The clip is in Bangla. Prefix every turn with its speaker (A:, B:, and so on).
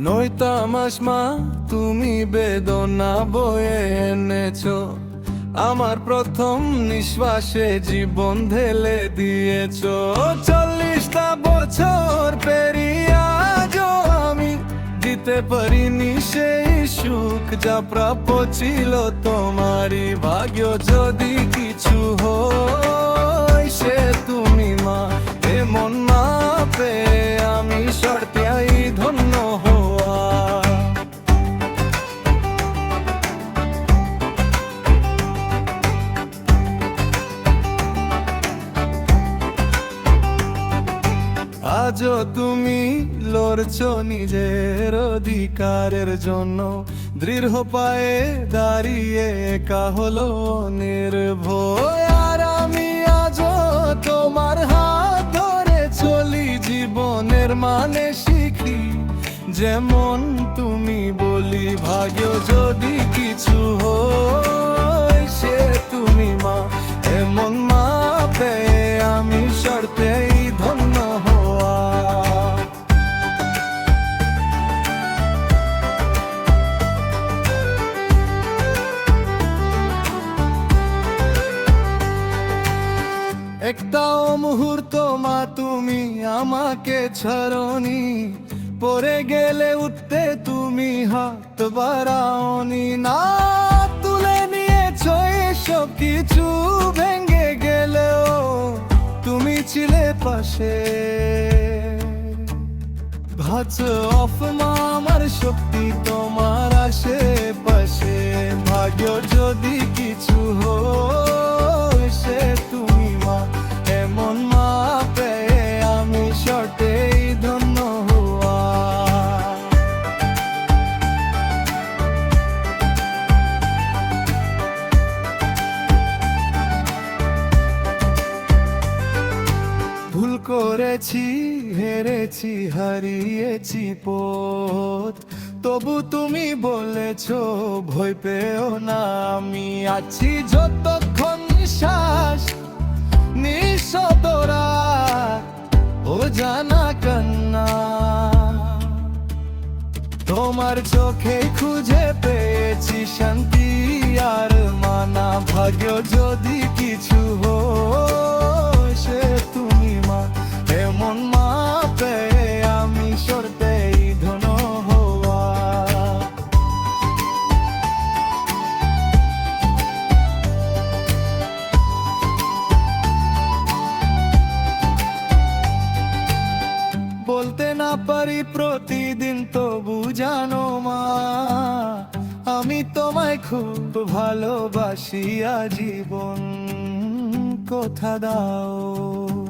A: নইতামাস মা তুমি বেদনা বয়ে এনেছো, আমার প্রথম নিঃশ্বাসে জীবন ঢেলে দিয়েছো। 40টা বছর পেরিয়ে আজও আমি দিতে পারিনি সেই সুখ যা প্রাপ্য ছিল তোমারই ভাগ্য। যদি কিছু হয় সে তুমি মা, এমন মা পেয়ে আমি সত্যিই ধন্য হওয়া। আজও তুমি লড়ছো নিজের অধিকারের জন্য, দৃঢ় পায়ে দাঁড়িয়ে একা হলো নির্ভয়। আর আমি আজও তোমার হাত ধরে চলি, জীবনের মানে শিখি যেমন তুমি বলি। ভাগ্য যদি কিছু হয় সে তুমি মা, এমন মা পেয়ে আমি সত্যিই ধন্য হওয়া। একটাও মুহূর্ত মা তুমি আমাকে ছাড়নি, পড়ে গেলে উঠতে তুমি হাত বাড়াওনি। না তুলে নিয়েছো এসব কিছু ভেঙে গেলেও তুমি ছিলে পাশে। ভাজ অফ মা আমার শক্তি তোমার আশেপাশে। ভাগ্য যদি কিছু হয় সে তুমি মা, এমন মা পেয়ে আমি সত্যিই ধন্য হওয়া। ভুল করেছি, হেরেছি, হারিয়েছি পথ, তবু তুমি বলেছো ভয় পেও না। আমি আছি যতক্ষণ শ্বাস নিঃশতরা ও জানা কান্না। তোমার চোখে খুঁজে পেয়েছি শান্তি আর মানা। ভাগ্য যদি কিছু হয় সে তুমি মা, এমন মা পেয়ে আমি সত্যিই ধন্য হওয়া। বলতে না পারি প্রতিদিন তবু জানো মা, আমি তোমায় খুব ভালোবাসি। আজীবন কথা দাও।